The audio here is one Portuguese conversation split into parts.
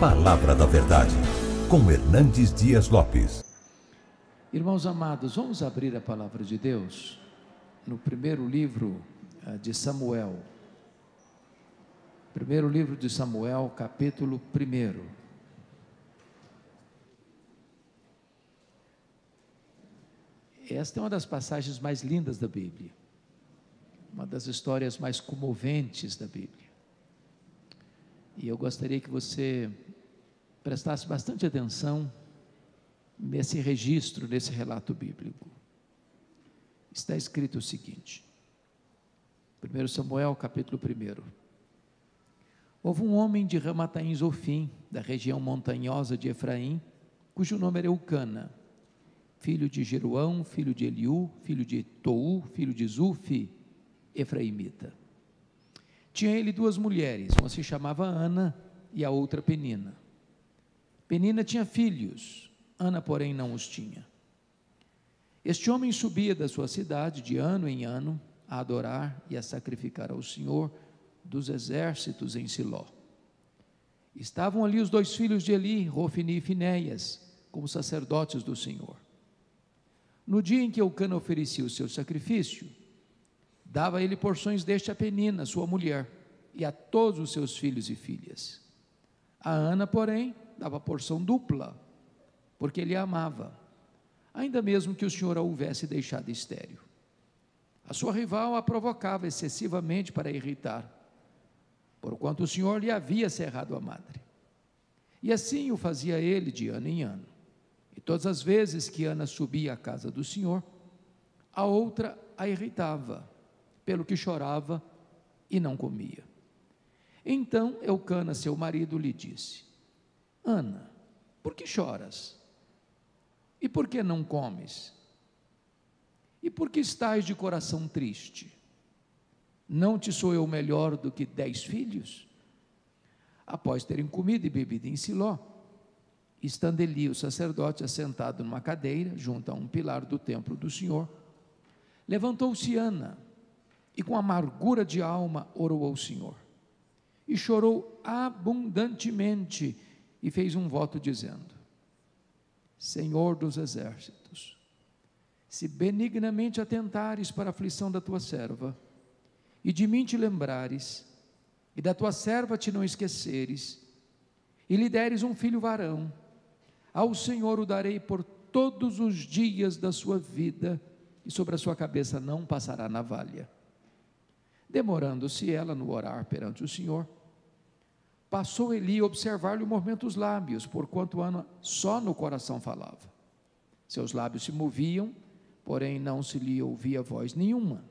Palavra da Verdade, com Hernandes Dias Lopes. Irmãos amados, vamos abrir a palavra de Deus no primeiro livro de Samuel. Primeiro livro de Samuel, capítulo 1. Esta é uma das passagens mais lindas da Bíblia, uma das histórias mais comoventes da Bíblia. E eu gostaria que você prestasse bastante atenção nesse registro, nesse relato bíblico. Está escrito o seguinte, 1 Samuel capítulo 1. Houve um homem de Ramataim Zofim, da região montanhosa de Efraim, cujo nome era Eucana, filho de Jeroão, filho de Eliú, filho de Tou, filho de Zufi, efraimita. Tinha ele duas mulheres, uma se chamava Ana e a outra Penina. Penina tinha filhos, Ana, porém, não os tinha. Este homem subia da sua cidade de ano em ano a adorar e a sacrificar ao Senhor dos exércitos em Siló. Estavam ali os dois filhos de Eli, Rofni e Finéias, como sacerdotes do Senhor. No dia em que Eucana oferecia o seu sacrifício, dava ele porções deste a Penina, sua mulher, e a todos os seus filhos e filhas. A Ana, porém, dava porção dupla, porque ele a amava, ainda mesmo que o Senhor a houvesse deixado estéril. A sua rival a provocava excessivamente para irritar, porquanto o Senhor lhe havia cerrado a madre. E assim o fazia ele de ano em ano. E todas as vezes que Ana subia à casa do Senhor, a outra a irritava, pelo que chorava e não comia. Então Eucana, seu marido, lhe disse: Ana, por que choras? E por que não comes? E por que estás de coração triste? Não te sou eu melhor do que 10 filhos? Após terem comido e bebido em Siló, estando Eli, o sacerdote, assentado numa cadeira, junto a um pilar do templo do Senhor, levantou-se Ana, e com amargura de alma orou ao Senhor, e chorou abundantemente, e fez um voto dizendo: Senhor dos exércitos, se benignamente atentares para a aflição da tua serva, e de mim te lembrares, e da tua serva te não esqueceres, e lhe deres um filho varão, ao Senhor o darei por todos os dias da sua vida, e sobre a sua cabeça não passará navalha. Demorando-se ela no orar perante o Senhor, passou Eli a observar-lhe o movimento dos lábios, porquanto Ana só no coração falava. Seus lábios se moviam, porém não se lhe ouvia voz nenhuma.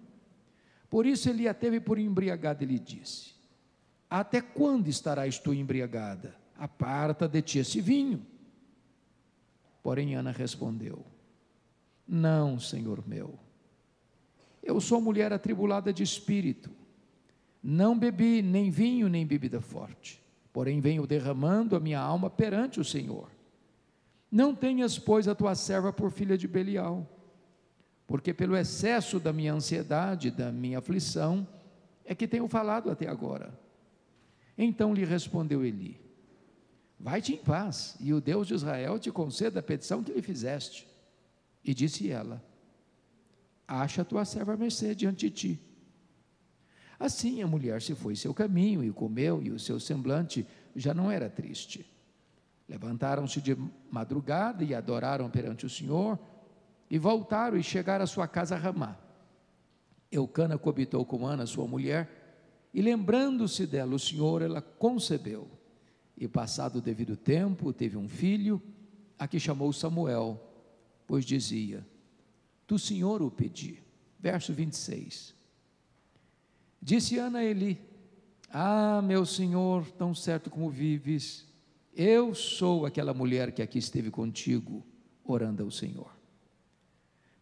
Por isso ele a teve por embriagada e lhe disse: Até quando estarás tu embriagada? Aparta de ti esse vinho. Porém Ana respondeu: Não, Senhor meu, eu sou mulher atribulada de espírito, não bebi nem vinho nem bebida forte, porém venho derramando a minha alma perante o Senhor. Não tenhas, pois, a tua serva por filha de Belial, porque pelo excesso da minha ansiedade, da minha aflição, é que tenho falado até agora. Então lhe respondeu Eli: Vai-te em paz, e o Deus de Israel te conceda a petição que lhe fizeste. E disse ela: Acha a tua serva mercê diante de ti. Assim a mulher se foi seu caminho, e comeu, e o seu semblante já não era triste. Levantaram-se de madrugada, e adoraram perante o Senhor, e voltaram, e chegaram à sua casa a Ramá. Eucana coabitou com Ana, sua mulher, e lembrando-se dela o Senhor, ela concebeu. E passado o devido tempo, teve um filho, a que chamou Samuel, pois dizia: Do Senhor o pedi. Verso 26. Disse Ana a Eli: Ah, meu Senhor, tão certo como vives, eu sou aquela mulher que aqui esteve contigo, orando ao Senhor.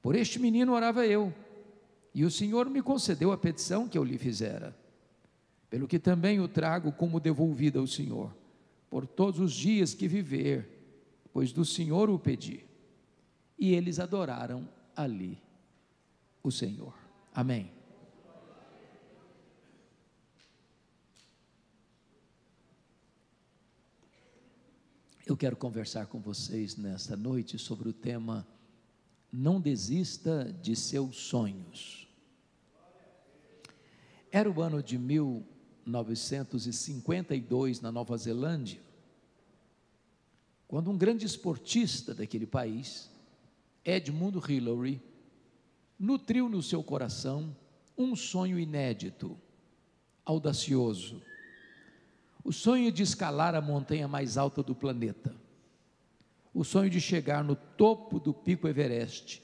Por este menino orava eu, e o Senhor me concedeu a petição que eu lhe fizera, pelo que também o trago como devolvida ao Senhor, por todos os dias que viver, pois do Senhor o pedi. E eles adoraram ali o Senhor. Amém. Eu quero conversar com vocês nesta noite sobre o tema Não desista de seus sonhos. Era o ano de 1952 na Nova Zelândia, quando um grande esportista daquele país, Edmund Hillary, nutriu no seu coração um sonho inédito, audacioso, o sonho de escalar a montanha mais alta do planeta, o sonho de chegar no topo do Pico Everest,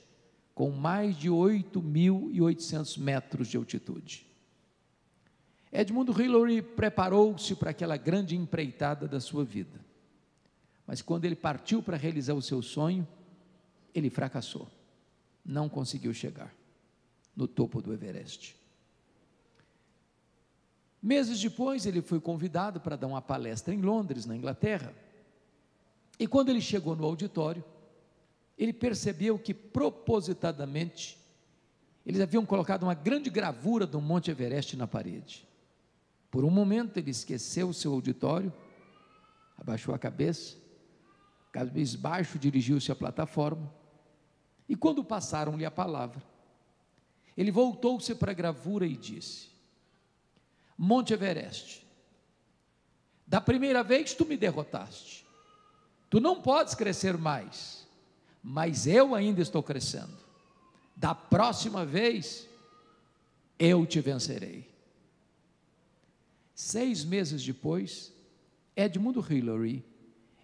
com mais de 8.800 metros de altitude. Edmund Hillary preparou-se para aquela grande empreitada da sua vida, mas quando ele partiu para realizar o seu sonho, ele fracassou, não conseguiu chegar no topo do Everest. Meses depois, ele foi convidado para dar uma palestra em Londres, na Inglaterra, e quando ele chegou no auditório, ele percebeu que propositadamente, eles haviam colocado uma grande gravura do Monte Everest na parede. Por um momento ele esqueceu o seu auditório, abaixou a cabeça, cabisbaixo dirigiu-se à plataforma, e quando passaram-lhe a palavra, ele voltou-se para a gravura e disse: Monte Everest, da primeira vez tu me derrotaste, tu não podes crescer mais, mas eu ainda estou crescendo, da próxima vez eu te vencerei. 6 meses depois, Edmund Hillary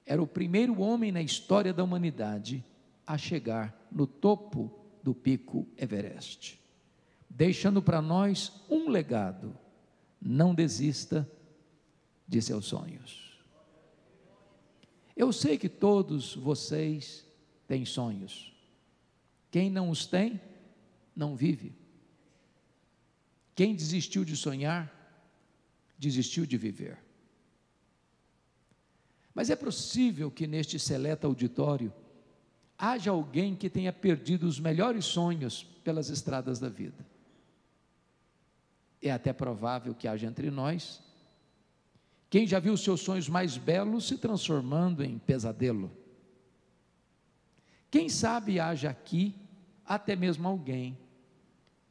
era o primeiro homem na história da humanidade a chegar no topo do Pico Everest, deixando para nós um legado: não desista de seus sonhos. Eu sei que todos vocês têm sonhos. Quem não os tem, não vive. Quem desistiu de sonhar, desistiu de viver. Mas é possível que neste seleto auditório haja alguém que tenha perdido os melhores sonhos pelas estradas da vida. É até provável que haja entre nós quem já viu os seus sonhos mais belos se transformando em pesadelo. Quem sabe haja aqui até mesmo alguém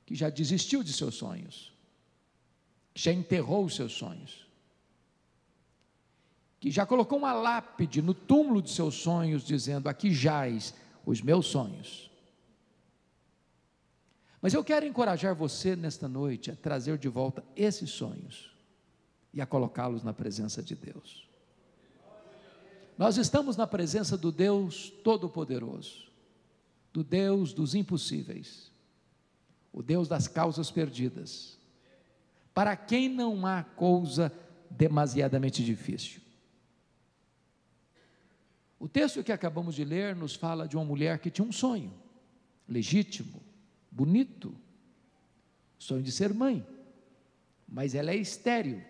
que já desistiu de seus sonhos, que já enterrou os seus sonhos, que já colocou uma lápide no túmulo de seus sonhos, dizendo: aqui jaz os meus sonhos. Mas eu quero encorajar você nesta noite a trazer de volta esses sonhos e a colocá-los na presença de Deus. Nós estamos na presença do Deus Todo-Poderoso, do Deus dos impossíveis, o Deus das causas perdidas, para quem não há coisa demasiadamente difícil. O texto que acabamos de ler nos fala de uma mulher que tinha um sonho legítimo, bonito, sonho de ser mãe, mas ela é estéril,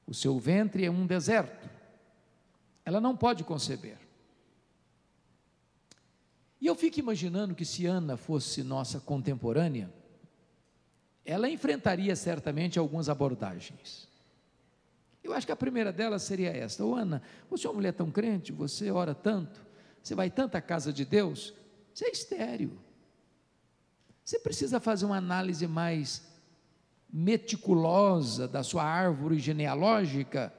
o seu ventre é um deserto, ela não pode conceber. E eu fico imaginando que se Ana fosse nossa contemporânea, ela enfrentaria certamente algumas abordagens. Eu acho que a primeira delas seria esta: ô Ana, você é uma mulher tão crente, você ora tanto, você vai tanto à casa de Deus, você é estéril. Você precisa fazer uma análise mais meticulosa da sua árvore genealógica,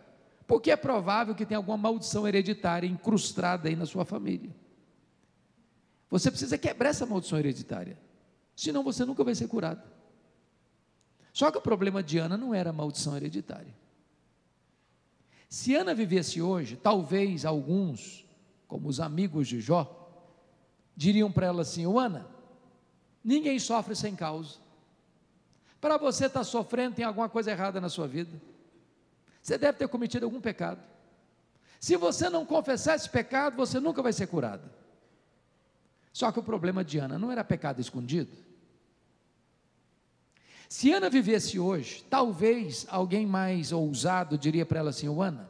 porque é provável que tenha alguma maldição hereditária incrustada aí na sua família. Você precisa quebrar essa maldição hereditária, senão você nunca vai ser curado. Só que o problema de Ana não era a maldição hereditária. Se Ana vivesse hoje, talvez alguns, como os amigos de Jó, diriam para ela assim: ô Ana, ninguém sofre sem causa. Para você estar sofrendo, tem alguma coisa errada na sua vida. Você deve ter cometido algum pecado. Se você não confessar esse pecado, você nunca vai ser curado. Só que o problema de Ana não era pecado escondido. Se Ana vivesse hoje, talvez alguém mais ousado diria para ela assim: ô Ana,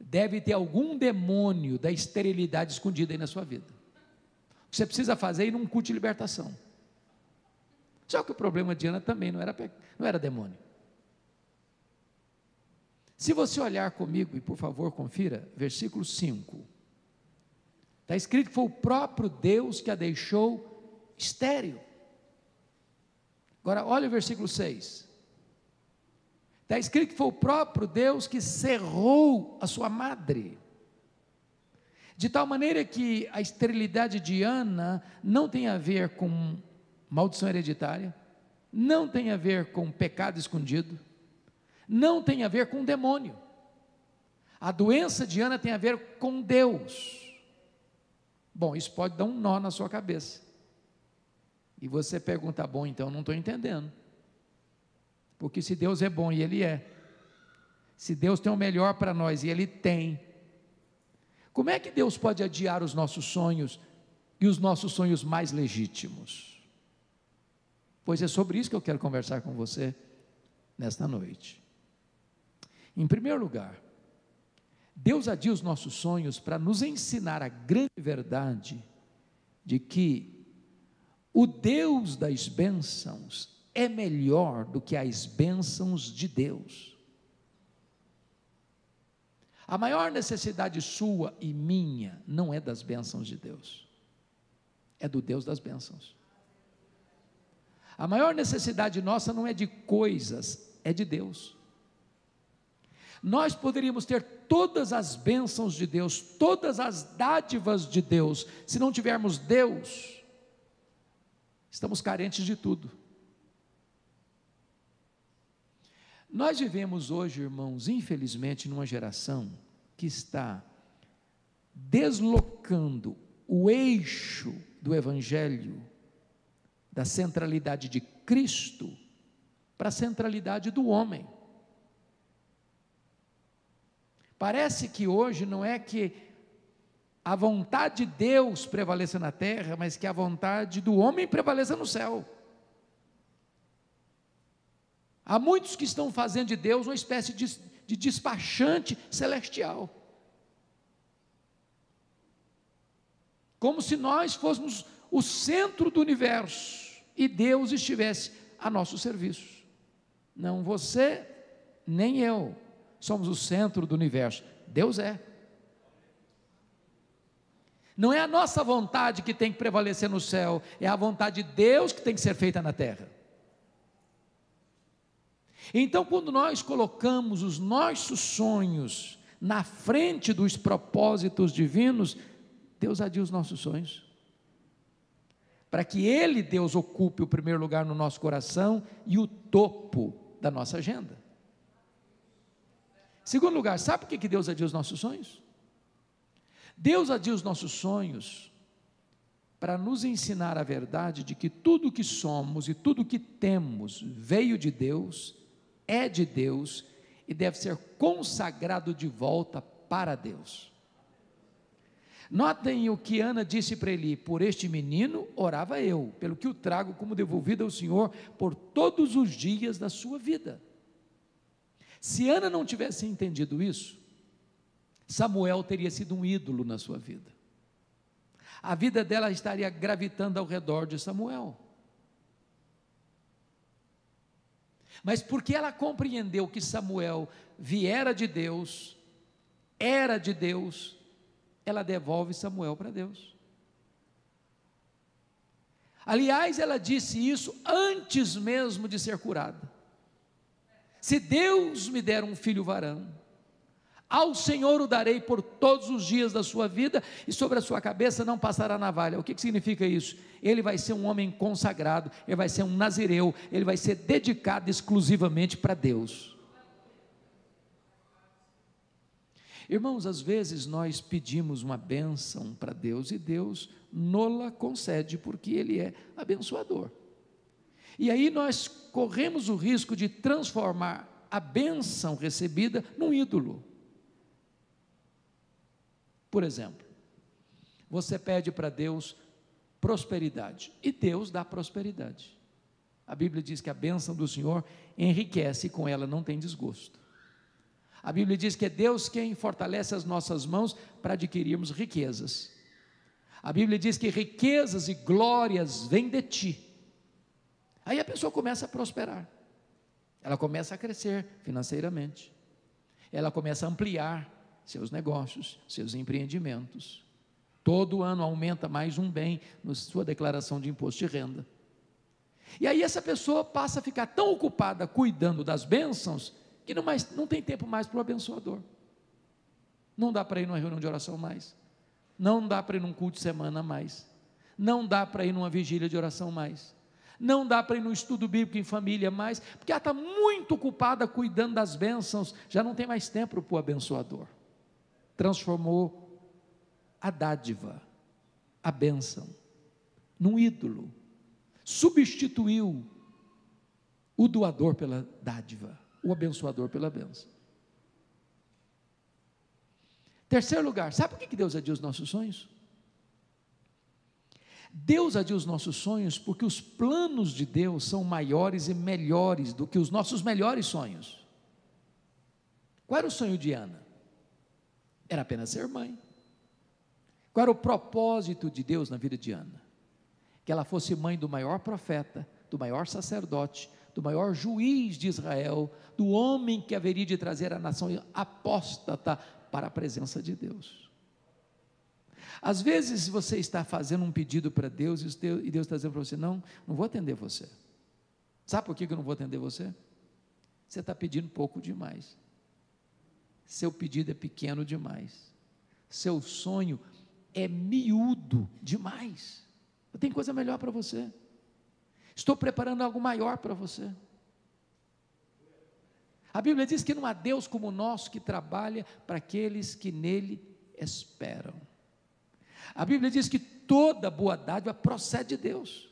deve ter algum demônio da esterilidade escondido aí na sua vida. O que você precisa fazer é ir num culto de libertação. Só que o problema de Ana também não era demônio. Se você olhar comigo, e por favor confira, versículo 5, está escrito que foi o próprio Deus que a deixou estéril. Agora olha o versículo 6, está escrito que foi o próprio Deus que cerrou a sua madre, de tal maneira que a esterilidade de Ana não tem a ver com maldição hereditária, não tem a ver com pecado escondido, não tem a ver com demônio. A doença de Ana tem a ver com Deus. Bom, isso pode dar um nó na sua cabeça, e você pergunta: bom, então não estou entendendo, porque se Deus é bom, e Ele é, se Deus tem o melhor para nós, e Ele tem, como é que Deus pode adiar os nossos sonhos, e os nossos sonhos mais legítimos? Pois é sobre isso que eu quero conversar com você nesta noite. Em primeiro lugar, Deus adia os nossos sonhos para nos ensinar a grande verdade de que o Deus das bênçãos é melhor do que as bênçãos de Deus. A maior necessidade sua e minha não é das bênçãos de Deus, é do Deus das bênçãos. A maior necessidade nossa não é de coisas, é de Deus. Nós poderíamos ter todas as bênçãos de Deus, todas as dádivas de Deus, se não tivermos Deus, estamos carentes de tudo. Nós vivemos hoje, irmãos, infelizmente, numa geração que está deslocando o eixo do Evangelho, da centralidade de Cristo, para a centralidade do homem. Parece que hoje não é que a vontade de Deus prevaleça na terra, mas que a vontade do homem prevaleça no céu. Há muitos que estão fazendo de Deus uma espécie de despachante celestial, como se nós fôssemos o centro do universo e Deus estivesse a nosso serviço. Não você, nem eu somos o centro do universo, Deus é. Não é a nossa vontade que tem que prevalecer no céu, é a vontade de Deus que tem que ser feita na terra. Então, quando nós colocamos os nossos sonhos na frente dos propósitos divinos, Deus adia os nossos sonhos, para que Ele, Deus, ocupe o primeiro lugar no nosso coração e o topo da nossa agenda. Segundo lugar, sabe por que Deus adia os nossos sonhos? Deus adia os nossos sonhos para nos ensinar a verdade de que tudo que somos e tudo que temos veio de Deus, é de Deus e deve ser consagrado de volta para Deus. Notem o que Ana disse para Eli: por este menino orava eu, pelo que o trago como devolvido ao Senhor por todos os dias da sua vida. Se Ana não tivesse entendido isso, Samuel teria sido um ídolo na sua vida. A vida dela estaria gravitando ao redor de Samuel. Mas porque ela compreendeu que Samuel viera de Deus, era de Deus, ela devolve Samuel para Deus. Aliás, ela disse isso antes mesmo de ser curada: se Deus me der um filho varão, ao Senhor o darei por todos os dias da sua vida, e sobre a sua cabeça não passará navalha. O que significa isso? Ele vai ser um homem consagrado, ele vai ser um nazireu, ele vai ser dedicado exclusivamente para Deus. Irmãos, às vezes nós pedimos uma bênção para Deus e Deus nola concede, porque Ele é abençoador. E aí nós corremos o risco de transformar a bênção recebida num ídolo. Por exemplo, você pede para Deus prosperidade, e Deus dá prosperidade. A Bíblia diz que a bênção do Senhor enriquece, e com ela não tem desgosto. A Bíblia diz que é Deus quem fortalece as nossas mãos para adquirirmos riquezas. A Bíblia diz que riquezas e glórias vêm de ti. Aí a pessoa começa a prosperar, ela começa a crescer financeiramente, ela começa a ampliar seus negócios, seus empreendimentos. Todo ano aumenta mais um bem na sua declaração de imposto de renda. E aí essa pessoa passa a ficar tão ocupada cuidando das bênçãos, que não tem tempo mais para o abençoador. Não dá para ir numa reunião de oração mais, não dá para ir num culto de semana mais, não dá para ir numa vigília de oração mais, não dá para ir num estudo bíblico em família mais, porque ela está muito ocupada cuidando das bênçãos, já não tem mais tempo para o abençoador. Transformou a dádiva, a bênção, num ídolo, substituiu o doador pela dádiva, o abençoador pela bênção. Terceiro lugar, sabe por que Deus adia os nossos sonhos? Deus adia os nossos sonhos porque os planos de Deus são maiores e melhores do que os nossos melhores sonhos. Qual era o sonho de Ana? Era apenas ser mãe. Qual era o propósito de Deus na vida de Ana? Que ela fosse mãe do maior profeta, do maior sacerdote, do maior juiz de Israel, do homem que haveria de trazer a nação apóstata para a presença de Deus. Às vezes você está fazendo um pedido para Deus e Deus está dizendo para você: não vou atender você. Sabe por que eu não vou atender você? Você está pedindo pouco demais, seu pedido é pequeno demais, seu sonho é miúdo demais. Eu tenho coisa melhor para você, estou preparando algo maior para você. A Bíblia diz que não há Deus como o nosso, que trabalha para aqueles que nele esperam. A Bíblia diz que toda boa dádiva procede de Deus.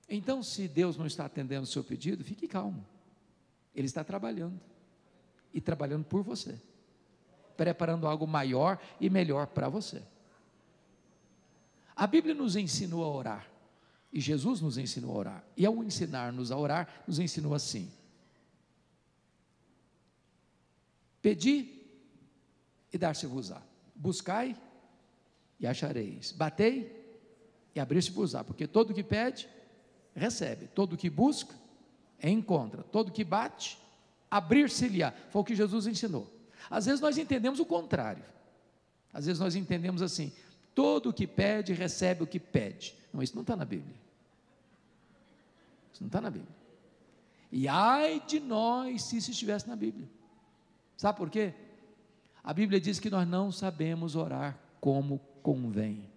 Então, se Deus não está atendendo o seu pedido, fique calmo. Ele está trabalhando, e trabalhando por você, preparando algo maior e melhor para você. A Bíblia nos ensinou a orar, e Jesus nos ensinou a orar, e ao ensinar-nos a orar, nos ensinou assim: pedi e dar-se-vos-á, buscai e achareis, batei e abrir-se-vos-á, porque todo que pede, recebe, todo que busca, encontra, todo que bate, abrir-se-lhe-á. Foi o que Jesus ensinou. Às vezes nós entendemos o contrário, às vezes nós entendemos assim: todo que pede, recebe o que pede. Não, isso não está na Bíblia, isso não está na Bíblia, e ai de nós se isso estivesse na Bíblia. Sabe por quê? A Bíblia diz que nós não sabemos orar como convém.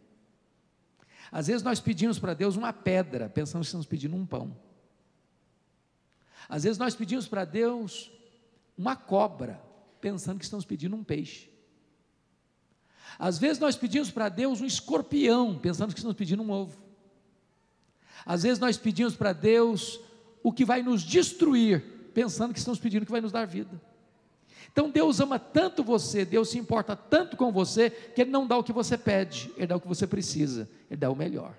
Às vezes nós pedimos para Deus uma pedra, pensamos que estamos pedindo um pão. Às vezes nós pedimos para Deus uma cobra, pensando que estamos pedindo um peixe. Às vezes nós pedimos para Deus um escorpião, pensando que estamos pedindo um ovo. Às vezes nós pedimos para Deus o que vai nos destruir, pensando que estamos pedindo o que vai nos dar vida. Então Deus ama tanto você, Deus se importa tanto com você, que Ele não dá o que você pede, Ele dá o que você precisa, Ele dá o melhor.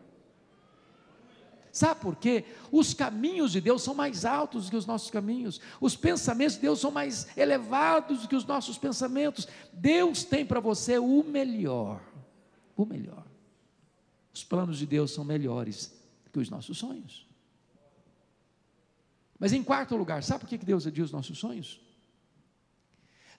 Sabe por quê? Os caminhos de Deus são mais altos do que os nossos caminhos, os pensamentos de Deus são mais elevados do que os nossos pensamentos. Deus tem para você o melhor, o melhor. Os planos de Deus são melhores do que os nossos sonhos. Mas em quarto lugar, sabe por que Deus adia os nossos sonhos?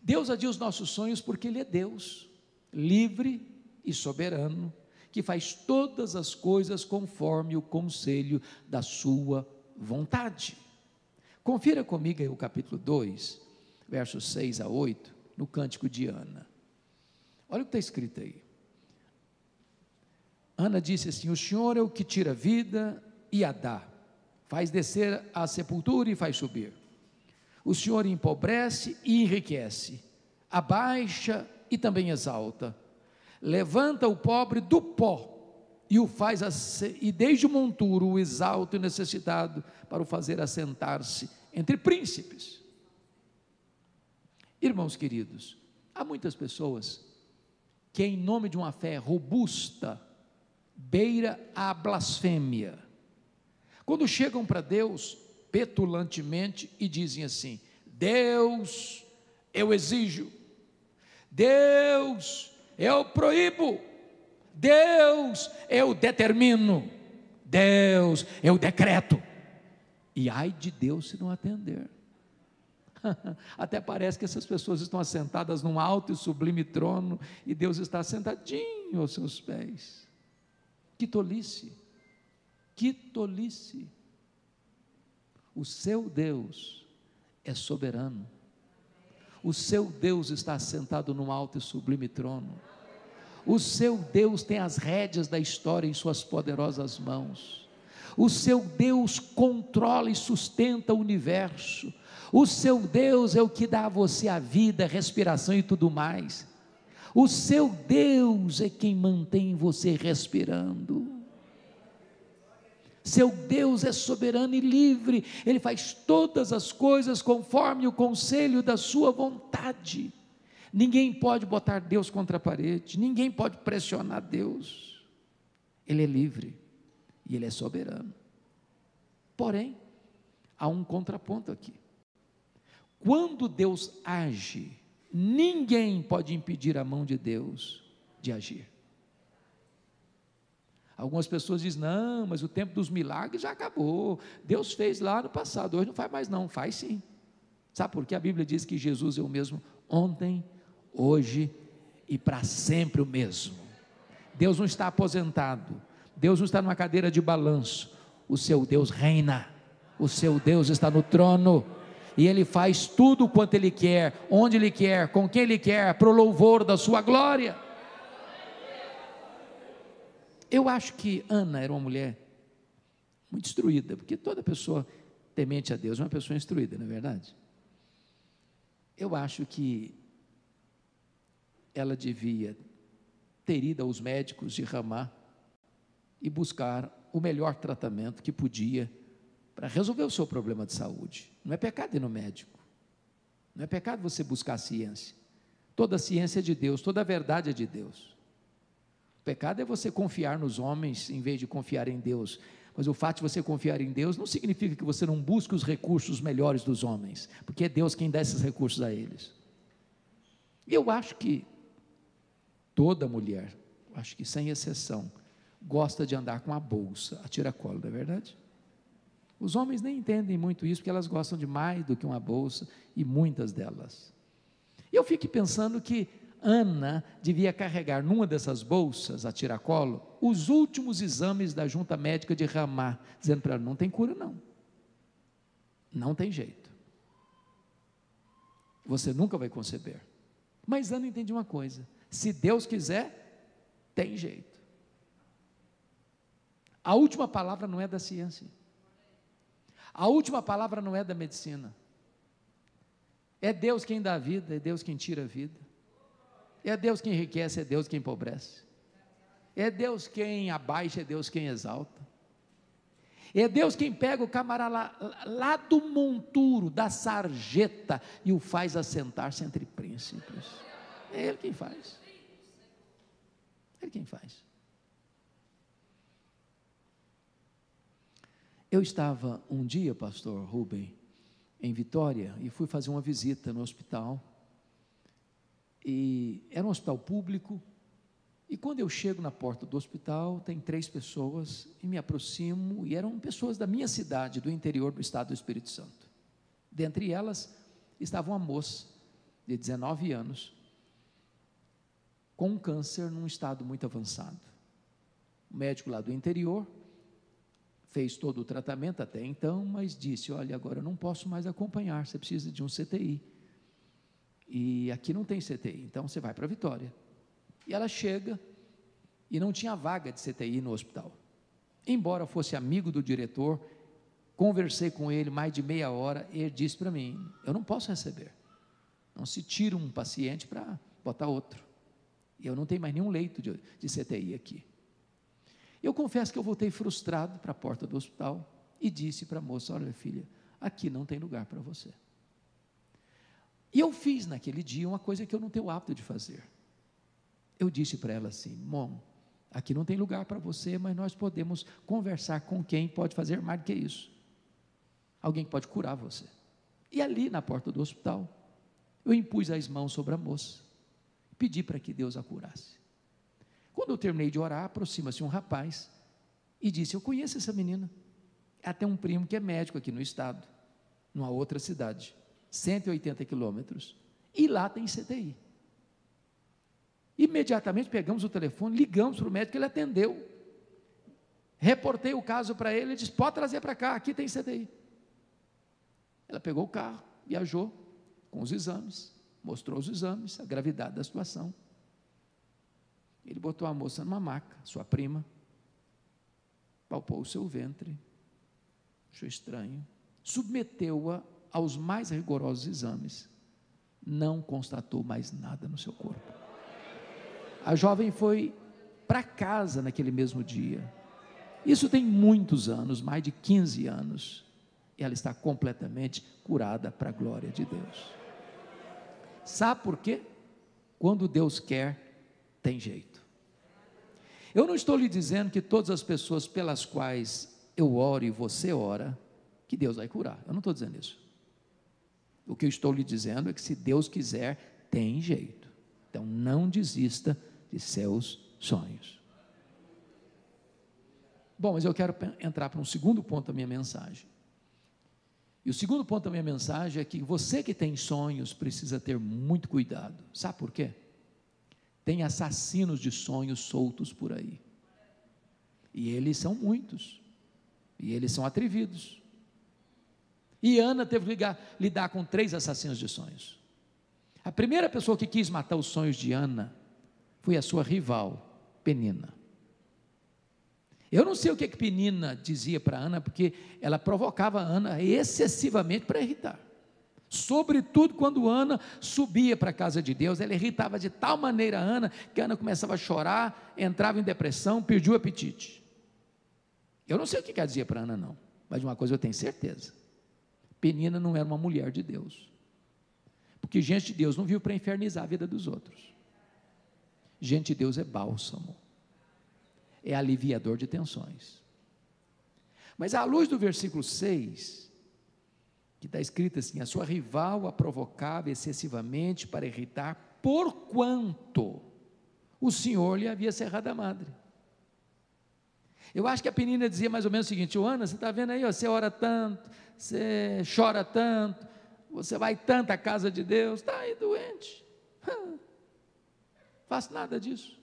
Deus adia os nossos sonhos porque Ele é Deus, livre e soberano, que faz todas as coisas conforme o conselho da sua vontade. Confira comigo aí o capítulo 2, versos 6 a 8, no Cântico de Ana. Olha o que está escrito aí. Ana disse assim: o Senhor é o que tira a vida e a dá, faz descer a sepultura e faz subir. O Senhor empobrece e enriquece, abaixa e também exalta, levanta o pobre do pó e o faz e desde o monturo o exalta e o necessitado, para o fazer assentar-se entre príncipes. Irmãos queridos, há muitas pessoas que em nome de uma fé robusta beira a blasfêmia, quando chegam para Deus petulantemente e dizem assim: Deus, eu exijo, Deus, eu proíbo, Deus, eu determino, Deus, eu decreto. E ai de Deus se não atender. Até parece que essas pessoas estão assentadas num alto e sublime trono, e Deus está sentadinho aos seus pés. Que tolice, que tolice. O seu Deus é soberano, o seu Deus está assentado num alto e sublime trono, o seu Deus tem as rédeas da história em suas poderosas mãos, o seu Deus controla e sustenta o universo, o seu Deus é o que dá a você a vida, a respiração e tudo mais, o seu Deus é quem mantém você respirando. Seu Deus é soberano e livre, Ele faz todas as coisas conforme o conselho da sua vontade. Ninguém pode botar Deus contra a parede, ninguém pode pressionar Deus. Ele é livre e Ele é soberano. Porém, há um contraponto aqui. Quando Deus age, ninguém pode impedir a mão de Deus de agir. Algumas pessoas dizem, não, mas o tempo dos milagres já acabou, Deus fez lá no passado, hoje não faz mais não, faz sim. Sabe por quê? A Bíblia diz que Jesus é o mesmo ontem, hoje e para sempre o mesmo. Deus não está aposentado, Deus não está numa cadeira de balanço, o seu Deus reina, o seu Deus está no trono, e Ele faz tudo quanto Ele quer, onde Ele quer, com quem Ele quer, para o louvor da sua glória. Eu acho que Ana era uma mulher muito instruída, porque toda pessoa temente a Deus é uma pessoa instruída, não é verdade? Eu acho que ela devia ter ido aos médicos de Ramá e buscar o melhor tratamento que podia para resolver o seu problema de saúde. Não é pecado ir no médico, não é pecado você buscar a ciência. Toda a ciência é de Deus, toda a verdade é de Deus. O pecado é você confiar nos homens em vez de confiar em Deus, mas o fato de você confiar em Deus não significa que você não busque os recursos melhores dos homens, porque é Deus quem dá esses recursos a eles. E eu acho que toda mulher, acho que sem exceção, gosta de andar com a bolsa, a tiracolo, não é verdade? Os homens nem entendem muito isso, porque elas gostam de mais do que uma bolsa, e muitas delas. E eu fico pensando que Ana devia carregar numa dessas bolsas, a tiracolo, os últimos exames da junta médica de Ramá, dizendo para ela, não tem cura não, não tem jeito, você nunca vai conceber. Mas Ana entendia uma coisa, se Deus quiser, tem jeito. A última palavra não é da ciência, a última palavra não é da medicina, é Deus quem dá a vida, é Deus quem tira a vida, é Deus quem enriquece, é Deus quem empobrece, é Deus quem abaixa, é Deus quem exalta, é Deus quem pega o camarada lá do monturo, da sarjeta, e o faz assentar-se entre príncipes. É Ele quem faz, é Ele quem faz. Eu estava um dia, pastor Rubem, em Vitória, e fui fazer uma visita no hospital, e era um hospital público, e quando eu chego na porta do hospital, tem 3 pessoas, e me aproximo, e eram pessoas da minha cidade, do interior do estado do Espírito Santo. Dentre elas, estava uma moça, de 19 anos, com um câncer num estado muito avançado. O médico lá do interior, fez todo o tratamento até então, mas disse, olha, agora eu não posso mais acompanhar, você precisa de um CTI, e aqui não tem CTI, então você vai para Vitória. E ela chega, e não tinha vaga de CTI no hospital, embora fosse amigo do diretor, conversei com ele mais de meia hora, e ele disse para mim, eu não posso receber, não se tira um paciente para botar outro, e eu não tenho mais nenhum leito de CTI aqui. Eu confesso que eu voltei frustrado para a porta do hospital, e disse para a moça, olha filha, aqui não tem lugar para você. E eu fiz naquele dia uma coisa que eu não tenho o hábito de fazer. Eu disse para ela assim, Mom, aqui não tem lugar para você, mas nós podemos conversar com quem pode fazer mais do que isso. Alguém que pode curar você. E ali na porta do hospital, eu impus as mãos sobre a moça, pedi para que Deus a curasse. Quando eu terminei de orar, aproxima-se um rapaz, e disse, eu conheço essa menina, Ela tem um primo que é médico aqui no estado, numa outra cidade, 180 quilômetros, e lá tem CTI. Imediatamente pegamos o telefone, ligamos para o médico, ele atendeu, reportei o caso para ele, ele disse, pode trazer para cá, aqui tem CTI. Ela pegou o carro, viajou com os exames, mostrou os exames, a gravidade da situação. Ele botou a moça numa maca, sua prima, palpou o seu ventre, achou estranho, submeteu-a aos mais rigorosos exames, não constatou mais nada no seu corpo. A jovem foi para casa naquele mesmo dia. Isso tem muitos anos, mais de 15 anos. Ela está completamente curada para a glória de Deus. Sabe por quê? Quando Deus quer, tem jeito. Eu não estou lhe dizendo que todas as pessoas pelas quais eu oro e você ora, que Deus vai curar. Eu não estou dizendo isso. O que eu estou lhe dizendo é que se Deus quiser, tem jeito. Então não desista de seus sonhos. Bom, mas eu quero entrar para um segundo ponto da minha mensagem. E o segundo ponto da minha mensagem é que você que tem sonhos precisa ter muito cuidado. Sabe por quê? Tem assassinos de sonhos soltos por aí. E eles são muitos. E eles são atrevidos. E Ana teve que lidar com 3 assassinos de sonhos. A primeira pessoa que quis matar os sonhos de Ana foi a sua rival, Penina. Eu não sei o que Penina dizia para Ana, porque ela provocava a Ana excessivamente para irritar. Sobretudo quando Ana subia para a casa de Deus, ela irritava de tal maneira a Ana, que a Ana começava a chorar, entrava em depressão, perdia o apetite. Eu não sei o que ela dizia para Ana não, mas de uma coisa eu tenho certeza. Penina não era uma mulher de Deus. Porque gente de Deus não viu para infernizar a vida dos outros. Gente de Deus é bálsamo, é aliviador de tensões. Mas à luz do versículo 6, que está escrito assim, a sua rival a provocava excessivamente para irritar, porquanto o Senhor lhe havia cerrado a madre. Eu acho que a Penina dizia mais ou menos o seguinte, Ana, você está vendo aí, ó, você ora tanto, você chora tanto, você vai tanto à casa de Deus, está aí doente, faço nada disso,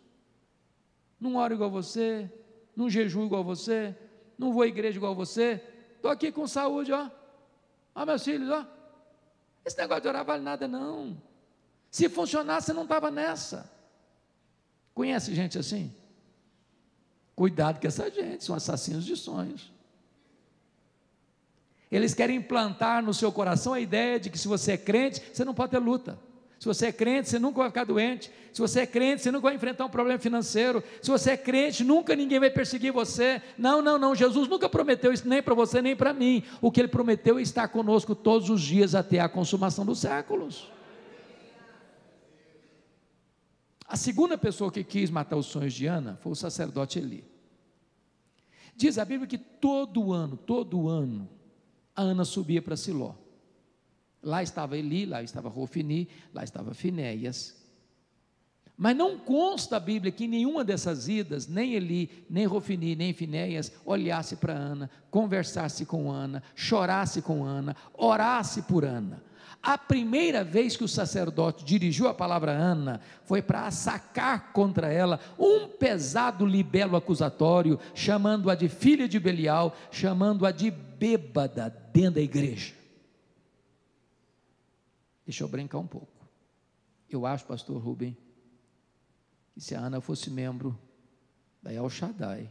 não oro igual você, não jejuo igual você, não vou à igreja igual você, estou aqui com saúde, ó, meus filhos, ó, esse negócio de orar vale nada não, se funcionasse você não estava nessa. Conhece gente assim? Cuidado com essa gente, são assassinos de sonhos. Eles querem implantar no seu coração a ideia de que se você é crente, você não pode ter luta. Se você é crente, você nunca vai ficar doente. Se você é crente, você nunca vai enfrentar um problema financeiro. Se você é crente, nunca ninguém vai perseguir você. Não, Jesus nunca prometeu isso nem para você, nem para mim. O que Ele prometeu é estar conosco todos os dias até a consumação dos séculos. A segunda pessoa que quis matar os sonhos de Ana foi o sacerdote Eli. Diz a Bíblia que todo ano, a Ana subia para Siló. Lá estava Eli, lá estava Rofini, lá estava Finéias. Mas não consta a Bíblia que em nenhuma dessas idas, nem Eli, nem Rofini, nem Finéias, olhasse para Ana, conversasse com Ana, chorasse com Ana, orasse por Ana. A primeira vez que o sacerdote dirigiu a palavra a Ana, foi para assacar contra ela um pesado libelo acusatório, chamando-a de filha de Belial, chamando-a de bêbada dentro da igreja. Deixa eu brincar um pouco. Eu acho, pastor Rubem, que se a Ana fosse membro da El Shaddai,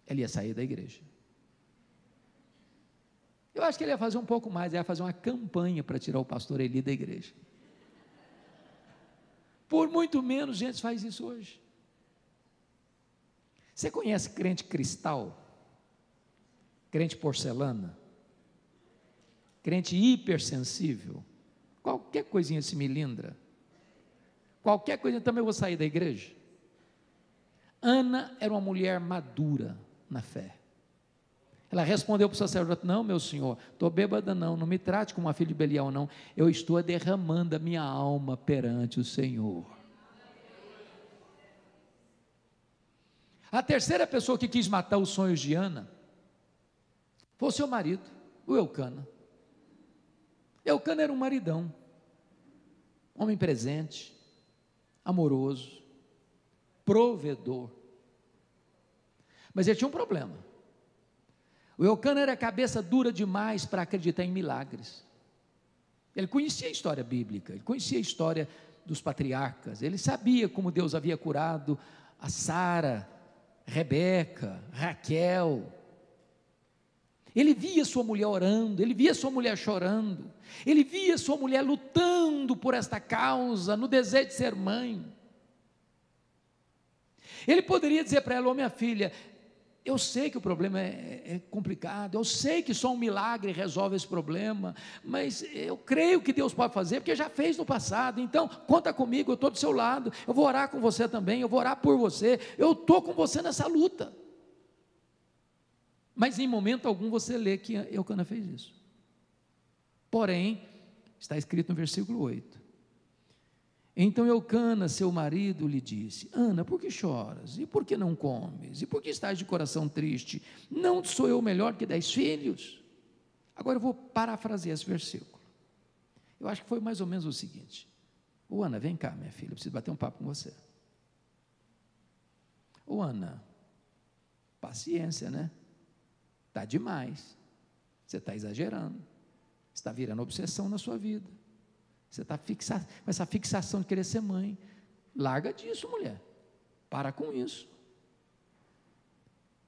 ela ia sair da igreja. Eu acho que ele ia fazer um pouco mais, ia fazer uma campanha para tirar o pastor Eli da igreja. Por muito menos gente faz isso hoje. Você conhece crente cristal? Crente porcelana? Crente hipersensível? Qualquer coisinha se melindra. Qualquer coisa também eu vou sair da igreja. Ana era uma mulher madura na fé. Ela respondeu para o sacerdote, não meu senhor, estou bêbada não me trate como uma filha de Belial não, eu estou derramando a minha alma perante o Senhor. A terceira pessoa que quis matar os sonhos de Ana, foi o seu marido, o Eucana. Eucana era um maridão, homem presente, amoroso, provedor. Mas ele tinha um problema. O Eucana era cabeça dura demais para acreditar em milagres. Ele conhecia a história bíblica, ele conhecia a história dos patriarcas, ele sabia como Deus havia curado a Sara, Rebeca, Raquel. Ele via sua mulher orando, ele via sua mulher chorando, ele via sua mulher lutando por esta causa, no desejo de ser mãe. Ele poderia dizer para ela: ô minha filha, eu sei que o problema é complicado, eu sei que só um milagre resolve esse problema, mas eu creio que Deus pode fazer, porque já fez no passado, então conta comigo, eu estou do seu lado, eu vou orar com você também, eu vou orar por você, eu estou com você nessa luta. Mas em momento algum você lê que Eucana fez isso. Porém, está escrito no versículo 8: então Eucana, seu marido, lhe disse: Ana, por que choras? E por que não comes? E por que estás de coração triste? Não sou eu melhor que 10 filhos? Agora eu vou parafrasear esse versículo. Eu acho que foi mais ou menos o seguinte: ô Ana, vem cá, minha filha, eu preciso bater um papo com você. Ô Ana, paciência, né? Está demais, você está exagerando, está virando obsessão na sua vida, você está com essa fixação de querer ser mãe. Larga disso, mulher, para com isso.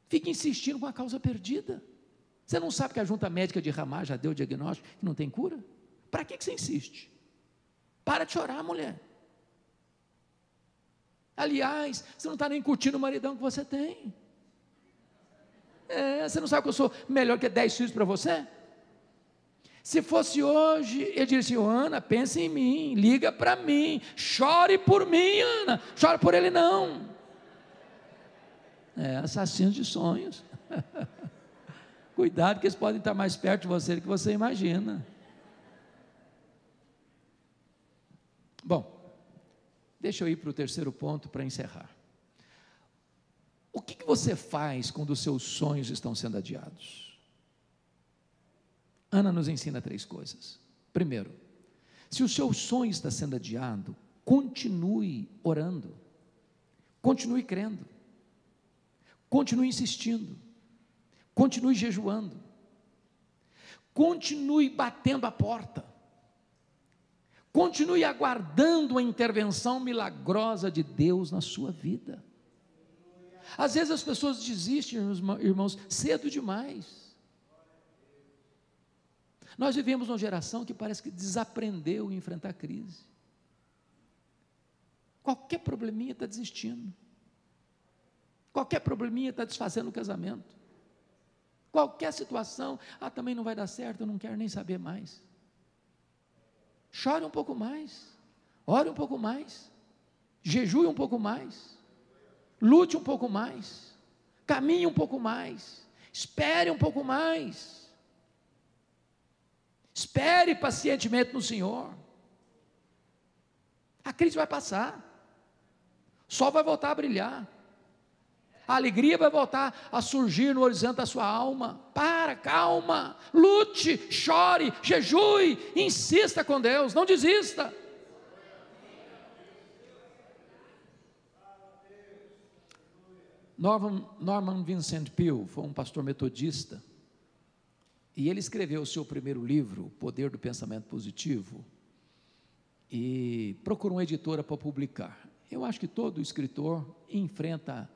Fica insistindo com a causa perdida. Você não sabe que a junta médica de Ramá já deu o diagnóstico que não tem cura? Para que você insiste? Para de chorar, mulher. Aliás, você não está nem curtindo o maridão que você tem. Você não sabe que eu sou melhor que 10 filhos para você? Se fosse hoje, ele diria assim: Ana, pense em mim, liga para mim, chore por mim, Ana, chore por ele não. Assassinos de sonhos. Cuidado que eles podem estar mais perto de você do que você imagina. Bom, deixa eu ir para o terceiro ponto para encerrar. O que você faz quando os seus sonhos estão sendo adiados? Ana nos ensina 3 coisas. Primeiro, se o seu sonho está sendo adiado, continue orando, continue crendo, continue insistindo, continue jejuando, continue batendo a porta, continue aguardando a intervenção milagrosa de Deus na sua vida. Às vezes as pessoas desistem, irmãos, cedo demais. Nós vivemos uma geração que parece que desaprendeu a enfrentar a crise. Qualquer probleminha está desistindo. Qualquer probleminha está desfazendo o casamento. Qualquer situação, também não vai dar certo, eu não quero nem saber mais. Chore um pouco mais, ore um pouco mais, jejue um pouco mais, lute um pouco mais, caminhe um pouco mais, espere um pouco mais, espere pacientemente no Senhor. A crise vai passar, o sol vai voltar a brilhar, a alegria vai voltar a surgir no horizonte da sua alma. Calma, lute, chore, jejue, insista com Deus, não desista. Norman Vincent Peale foi um pastor metodista, e ele escreveu o seu primeiro livro, O Poder do Pensamento Positivo, e procurou uma editora para publicar. Eu acho que todo escritor enfrenta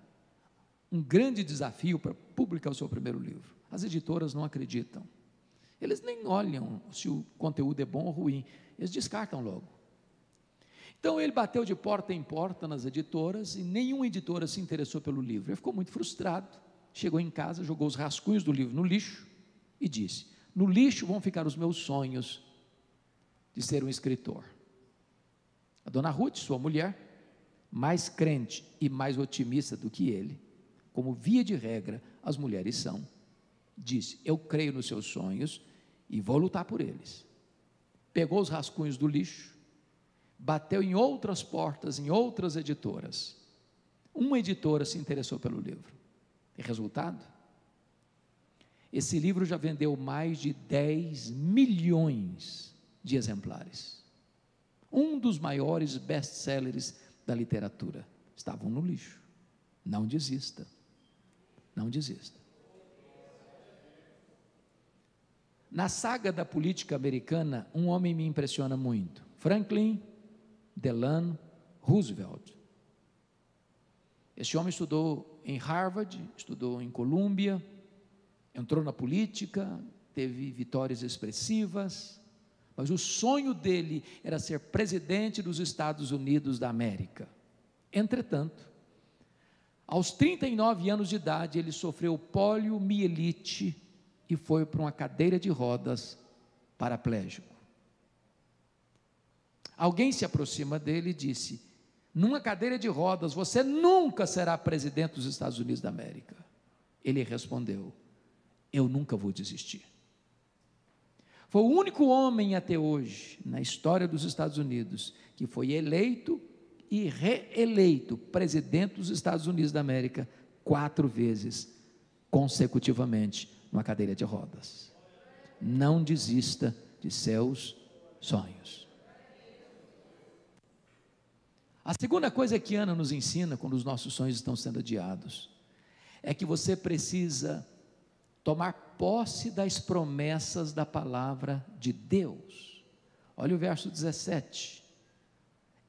um grande desafio para publicar o seu primeiro livro. As editoras não acreditam, eles nem olham se o conteúdo é bom ou ruim, eles descartam logo. Então ele bateu de porta em porta nas editoras, e nenhuma editora se interessou pelo livro. Ele ficou muito frustrado, chegou em casa, jogou os rascunhos do livro no lixo, e disse: no lixo vão ficar os meus sonhos de ser um escritor. A dona Ruth, sua mulher, mais crente e mais otimista do que ele, como via de regra as mulheres são, disse: eu creio nos seus sonhos e vou lutar por eles. Pegou os rascunhos do lixo, bateu em outras portas, em outras editoras. Uma editora se interessou pelo livro. E resultado? Esse livro já vendeu mais de 10 milhões de exemplares. Um dos maiores best-sellers da literatura. Estavam no lixo. Não desista. Não desista. Na saga da política americana, um homem me impressiona muito. Franklin Delano Roosevelt. Esse homem estudou em Harvard, estudou em Columbia, entrou na política, teve vitórias expressivas, mas o sonho dele era ser presidente dos Estados Unidos da América. Entretanto, aos 39 anos de idade, ele sofreu poliomielite e foi para uma cadeira de rodas paraplégico. Alguém se aproxima dele e disse: numa cadeira de rodas, você nunca será presidente dos Estados Unidos da América. Ele respondeu: eu nunca vou desistir. Foi o único homem até hoje, na história dos Estados Unidos, que foi eleito e reeleito presidente dos Estados Unidos da América 4 vezes consecutivamente numa cadeira de rodas. Não desista de seus sonhos. A segunda coisa que Ana nos ensina quando os nossos sonhos estão sendo adiados é que você precisa tomar posse das promessas da palavra de Deus. Olha o verso 17.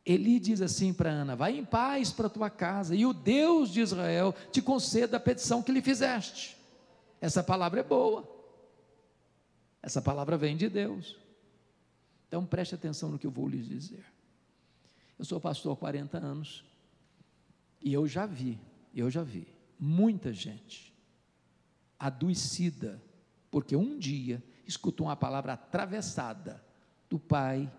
Eli diz assim para Ana: vai em paz para a tua casa, e o Deus de Israel te conceda a petição que lhe fizeste. Essa palavra é boa, essa palavra vem de Deus. Então preste atenção no que eu vou lhes dizer. Eu sou pastor há 40 anos, e eu já vi muita gente adoecida, porque um dia escutou uma palavra atravessada do pai,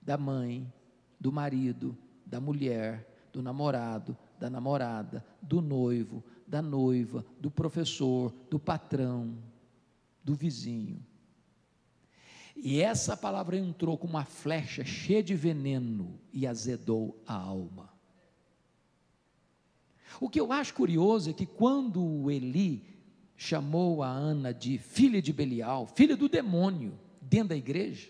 da mãe, do marido, da mulher, do namorado, da namorada, do noivo, da noiva, do professor, do patrão, do vizinho. E essa palavra entrou como uma flecha cheia de veneno e azedou a alma. O que eu acho curioso é que quando Eli chamou a Ana de filha de Belial, filha do demônio, dentro da igreja,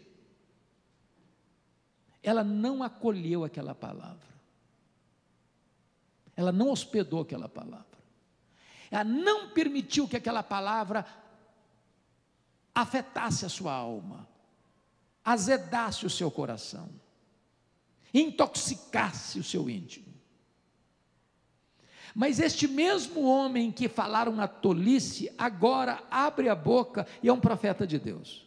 ela não acolheu aquela palavra, ela não hospedou aquela palavra, ela não permitiu que aquela palavra afetasse a sua alma, azedasse o seu coração, intoxicasse o seu íntimo. Mas este mesmo homem que falaram a tolice, agora abre a boca e é um profeta de Deus.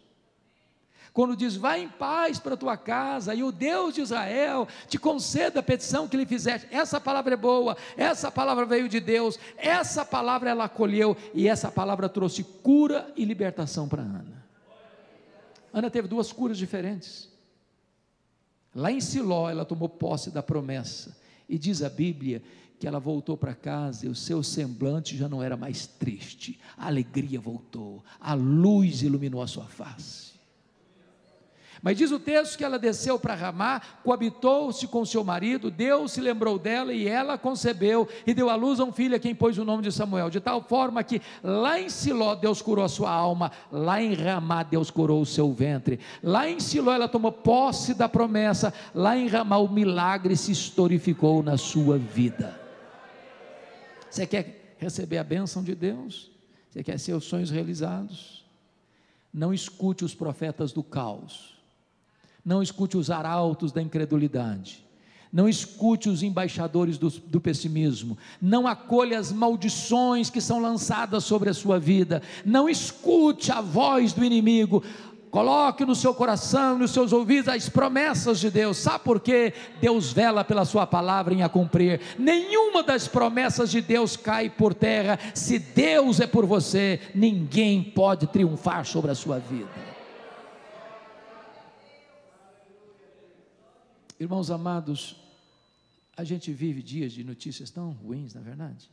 Quando diz: vai em paz para a tua casa, e o Deus de Israel te conceda a petição que lhe fizeste. Essa palavra é boa, essa palavra veio de Deus, essa palavra ela acolheu, e essa palavra trouxe cura e libertação para Ana. Ana teve 2 curas diferentes. Lá em Siló, ela tomou posse da promessa, e diz a Bíblia que ela voltou para casa e o seu semblante já não era mais triste, a alegria voltou, a luz iluminou a sua face. Mas diz o texto que ela desceu para Ramá, coabitou-se com seu marido, Deus se lembrou dela e ela concebeu e deu à luz a um filho a quem pôs o nome de Samuel, de tal forma que lá em Siló Deus curou a sua alma, lá em Ramá Deus curou o seu ventre, lá em Siló ela tomou posse da promessa, lá em Ramá o milagre se historificou na sua vida. Você quer receber a bênção de Deus? Você quer seus sonhos realizados? Não escute os profetas do caos, não escute os arautos da incredulidade, não escute os embaixadores do pessimismo, não acolha as maldições que são lançadas sobre a sua vida, não escute a voz do inimigo. Coloque no seu coração, nos seus ouvidos as promessas de Deus. Sabe por quê? Deus vela pela sua palavra em a cumprir. Nenhuma das promessas de Deus cai por terra. Se Deus é por você, ninguém pode triunfar sobre a sua vida. Irmãos amados, a gente vive dias de notícias tão ruins, na verdade.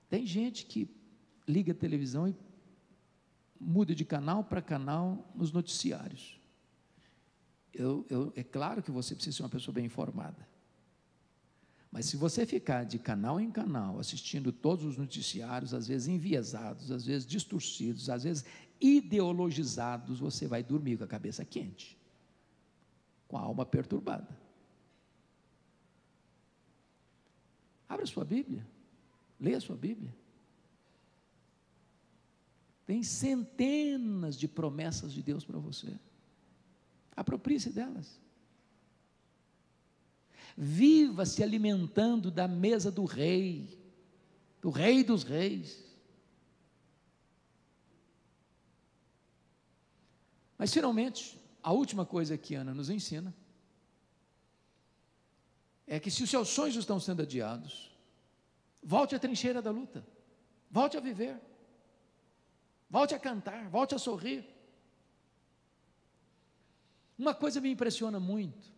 Tem gente que liga a televisão e muda de canal para canal nos noticiários. É claro que você precisa ser uma pessoa bem informada, Mas se você ficar de canal em canal, assistindo todos os noticiários, às vezes enviesados, às vezes distorcidos, às vezes ideologizados, você vai dormir com a cabeça quente, com a alma perturbada. Abra sua Bíblia, leia a sua Bíblia. Tem centenas de promessas de Deus para você. Aproprie-se delas. Viva se alimentando da mesa do Rei dos Reis. Mas finalmente, a última coisa que Ana nos ensina é que se os seus sonhos estão sendo adiados, volte à trincheira da luta, volte a viver, volte a cantar, volte a sorrir. Uma coisa me impressiona muito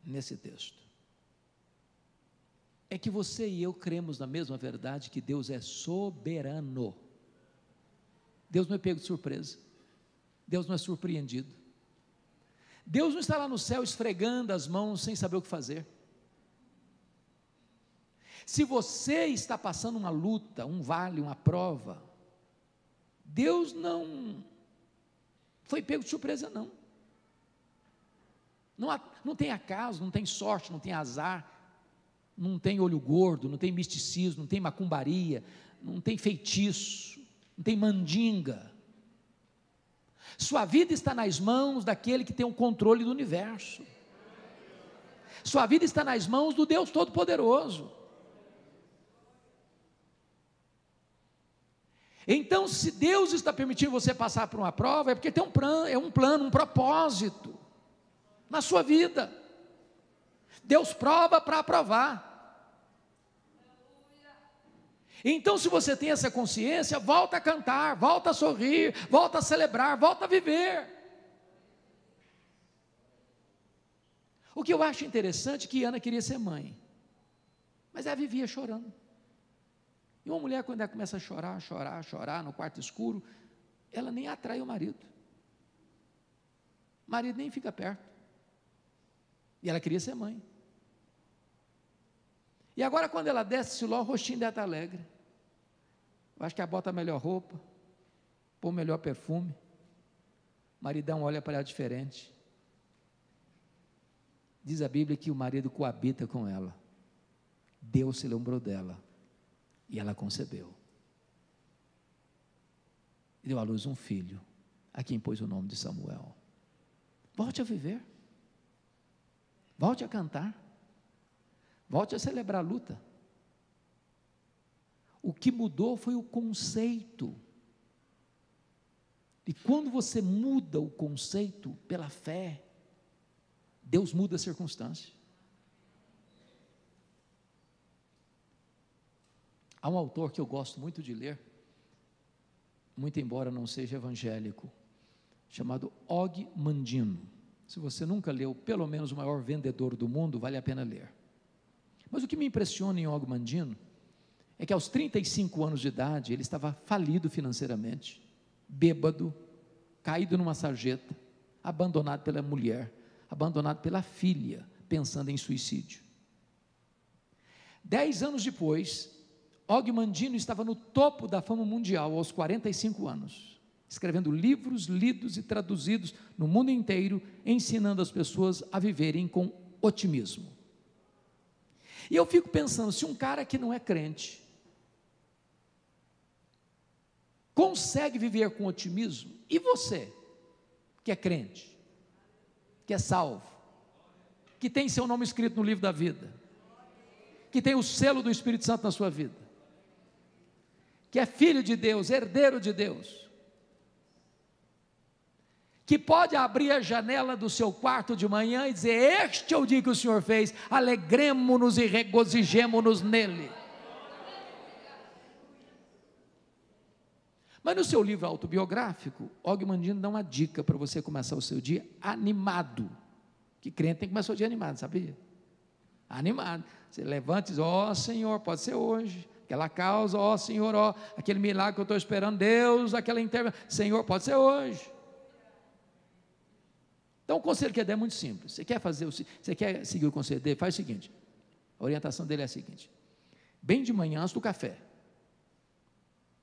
nesse texto, é que você e eu cremos na mesma verdade, que Deus é soberano. Deus não é pego de surpresa, Deus não é surpreendido, Deus não está lá no céu esfregando as mãos sem saber o que fazer. Se você está passando uma luta, um vale, uma prova, Deus não foi pego de surpresa, não. Não tem acaso, não tem sorte, não tem azar, não tem olho gordo, não tem misticismo, não tem macumbaria, não tem feitiço, não tem mandinga. Sua vida está nas mãos daquele que tem o controle do universo. Sua vida está nas mãos do Deus Todo-Poderoso. Então, se Deus está permitindo você passar por uma prova, é porque tem um plano, um propósito na sua vida. Deus prova para aprovar. Então, se você tem essa consciência, volta a cantar, volta a sorrir, volta a celebrar, volta a viver. O que eu acho interessante é que Ana queria ser mãe, mas ela vivia chorando. E uma mulher, quando ela começa a chorar no quarto escuro, ela nem atrai o marido. O marido nem fica perto. E ela queria ser mãe. E agora, quando ela desce Siló, o rostinho dela está alegre. Eu acho que ela bota a melhor roupa, põe o melhor perfume. O maridão olha para ela diferente. Diz a Bíblia que o marido coabita com ela. Deus se lembrou dela. E ela concebeu. E deu à luz um filho, a quem pôs o nome de Samuel. Volte a viver. Volte a cantar. Volte a celebrar a luta. O que mudou foi o conceito. E quando você muda o conceito pela fé, Deus muda a circunstância. Há um autor que eu gosto muito de ler, muito embora não seja evangélico, chamado Og Mandino. Se você nunca leu, pelo menos o maior vendedor do mundo, vale a pena ler. Mas o que me impressiona em Og Mandino é que aos 35 anos de idade, ele estava falido financeiramente, bêbado, caído numa sarjeta, abandonado pela mulher, abandonado pela filha, pensando em suicídio. 10 anos depois, Og Mandino estava no topo da fama mundial, aos 45 anos, escrevendo livros lidos e traduzidos no mundo inteiro, ensinando as pessoas a viverem com otimismo. E eu fico pensando, se um cara que não é crente consegue viver com otimismo, e você, que é crente, que é salvo, que tem seu nome escrito no livro da vida, que tem o selo do Espírito Santo na sua vida, que é filho de Deus, herdeiro de Deus, que pode abrir a janela do seu quarto de manhã e dizer: este é o dia que o Senhor fez, alegremo-nos e regozijemo-nos nele. Mas no seu livro autobiográfico, Og Mandino dá uma dica para você começar o seu dia animado, que crente tem que começar o dia animado, sabia? Animado, você levanta e diz: ó Senhor, pode ser hoje, aquela causa, ó Senhor, ó, aquele milagre que eu estou esperando, Deus, aquela intervenção, Senhor, pode ser hoje. Então o conselho que ele dá é muito simples. Você quer seguir o conselho dele? Faz o seguinte, a orientação dele é a seguinte: bem de manhã, antes do café,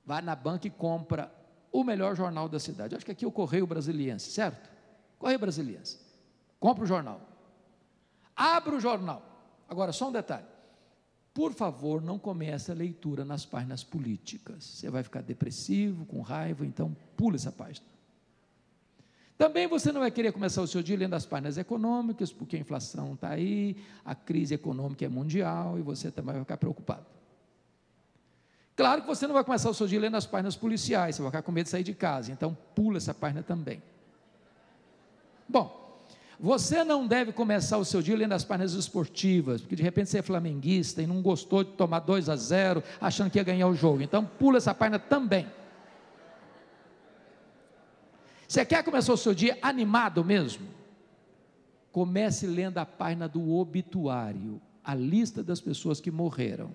vai na banca e compra o melhor jornal da cidade. Eu acho que aqui é o Correio Brasiliense, certo? Correio Brasiliense. Compra o jornal. Abra o jornal. Agora, só um detalhe. Por favor, não comece a leitura nas páginas políticas. Você vai ficar depressivo, com raiva, então pula essa página. Também você não vai querer começar o seu dia lendo as páginas econômicas, porque a inflação está aí, a crise econômica é mundial e você também vai ficar preocupado. Claro que você não vai começar o seu dia lendo as páginas policiais, você vai ficar com medo de sair de casa, então pula essa página também. Bom, você não deve começar o seu dia lendo as páginas esportivas, porque de repente você é flamenguista e não gostou de tomar 2-0, achando que ia ganhar o jogo, então pula essa página também. Você quer começar o seu dia animado mesmo? Comece lendo a página do obituário, a lista das pessoas que morreram.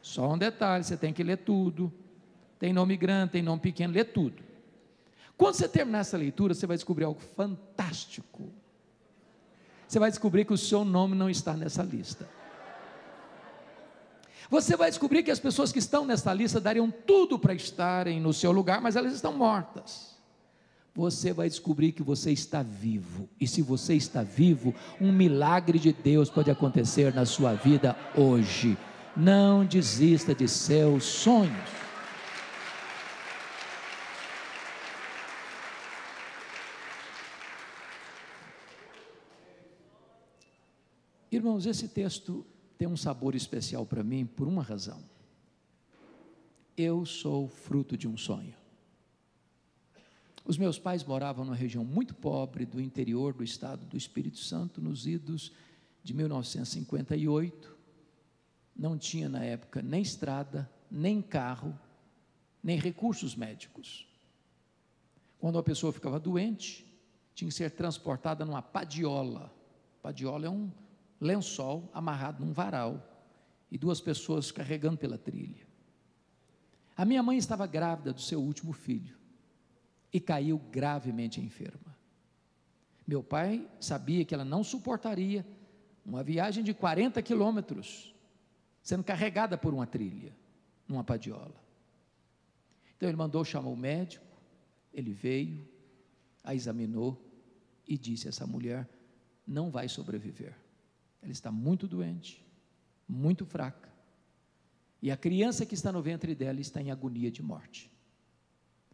Só um detalhe, você tem que ler tudo, tem nome grande, tem nome pequeno, lê tudo. Quando você terminar essa leitura, você vai descobrir algo fantástico. Você vai descobrir que o seu nome não está nessa lista. Você vai descobrir que as pessoas que estão nessa lista dariam tudo para estarem no seu lugar, mas elas estão mortas. Você vai descobrir que você está vivo, e se você está vivo, um milagre de Deus pode acontecer na sua vida hoje. Não desista de seus sonhos. Irmãos, esse texto tem um sabor especial para mim por uma razão. Eu sou fruto de um sonho. Os meus pais moravam numa região muito pobre do interior do estado do Espírito Santo, nos idos de 1958. Não tinha na época nem estrada, nem carro, nem recursos médicos. Quando a pessoa ficava doente, tinha que ser transportada numa padiola. Padiola é um lençol amarrado num varal e duas pessoas carregando pela trilha. A minha mãe estava grávida do seu último filho e caiu gravemente enferma. Meu pai sabia que ela não suportaria uma viagem de 40 quilômetros sendo carregada por uma trilha, numa padiola. Então ele mandou chamar o médico, ele veio, a examinou e disse: essa mulher não vai sobreviver. Ela está muito doente, muito fraca, e a criança que está no ventre dela está em agonia de morte.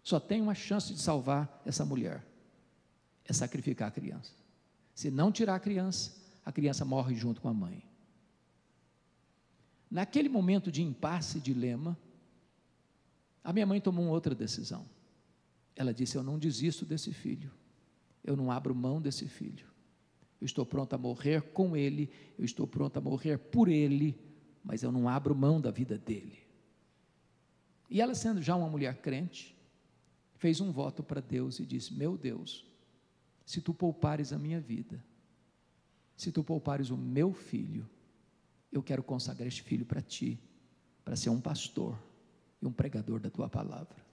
Só tem uma chance de salvar essa mulher, é sacrificar a criança. Se não tirar a criança morre junto com a mãe. Naquele momento de impasse e dilema, a minha mãe tomou uma outra decisão. Ela disse: eu não desisto desse filho, eu não abro mão desse filho, eu estou pronto a morrer com ele, eu estou pronto a morrer por ele, mas eu não abro mão da vida dele. E ela, sendo já uma mulher crente, fez um voto para Deus e disse: meu Deus, se tu poupares a minha vida, se tu poupares o meu filho, eu quero consagrar este filho para ti, para ser um pastor e um pregador da tua palavra.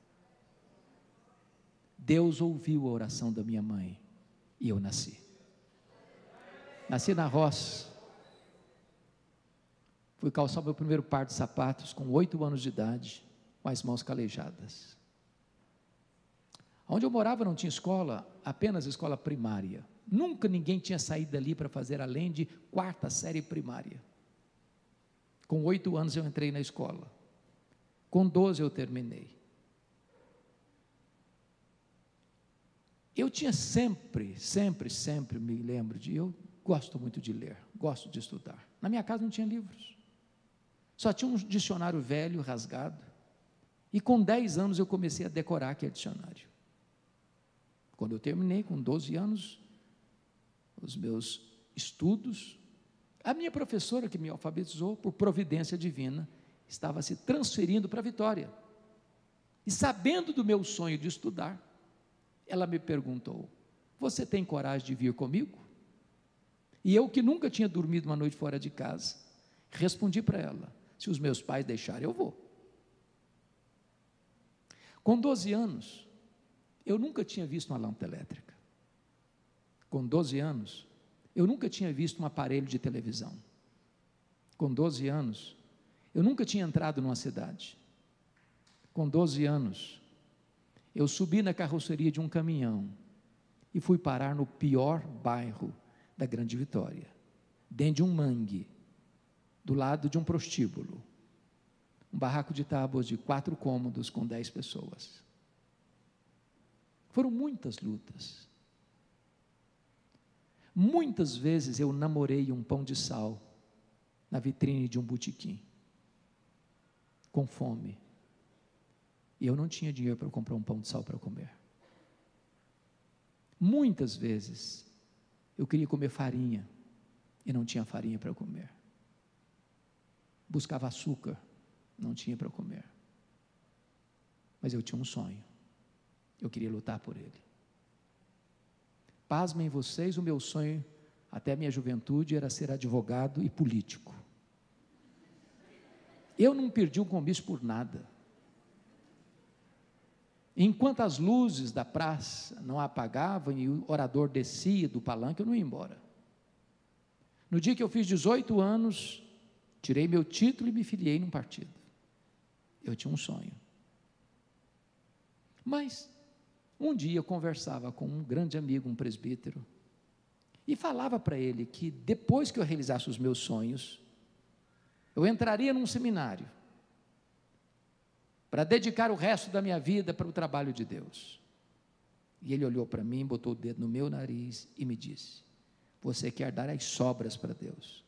Deus ouviu a oração da minha mãe e eu nasci. Nasci na roça. Fui calçar meu primeiro par de sapatos com 8 anos de idade, com as mãos calejadas. Onde eu morava não tinha escola, apenas escola primária. Nunca ninguém tinha saído dali para fazer além de 4ª série primária. Com 8 anos eu entrei na escola. Com 12 eu terminei. Eu tinha sempre me lembro eu gosto muito de ler, gosto de estudar. Na minha casa não tinha livros. Só tinha um dicionário velho, rasgado. E com 10 anos eu comecei a decorar aquele dicionário. Quando eu terminei, com 12 anos, os meus estudos, a minha professora que me alfabetizou, por providência divina, estava se transferindo para Vitória. E sabendo do meu sonho de estudar, ela me perguntou: você tem coragem de vir comigo? E eu, que nunca tinha dormido uma noite fora de casa, respondi para ela: se os meus pais deixarem, eu vou. Com 12 anos, eu nunca tinha visto uma lâmpada elétrica. com 12 anos, eu nunca tinha visto um aparelho de televisão. Com 12 anos, eu nunca tinha entrado numa cidade. Com 12 anos, eu subi na carroceria de um caminhão e fui parar no pior bairro da Grande Vitória, dentro de um mangue, do lado de um prostíbulo, um barraco de tábuas de 4 cômodos com 10 pessoas. Foram muitas lutas. Muitas vezes eu namorei um pão de sal na vitrine de um botequim, com fome, e eu não tinha dinheiro para comprar um pão de sal para comer. Muitas vezes eu queria comer farinha e não tinha farinha para comer. Buscava açúcar, não tinha para comer. Mas eu tinha um sonho, eu queria lutar por ele. Pasmem vocês, o meu sonho, até a minha juventude, era ser advogado e político. Eu não perdi um comício por nada. Enquanto as luzes da praça não apagavam e o orador descia do palanque, eu não ia embora. No dia que eu fiz 18 anos, tirei meu título e me filiei num partido. Eu tinha um sonho. Mas um dia eu conversava com um grande amigo, um presbítero, e falava para ele que depois que eu realizasse os meus sonhos, eu entraria num seminário para dedicar o resto da minha vida para o trabalho de Deus. E ele olhou para mim, botou o dedo no meu nariz e me disse: você quer dar as sobras para Deus.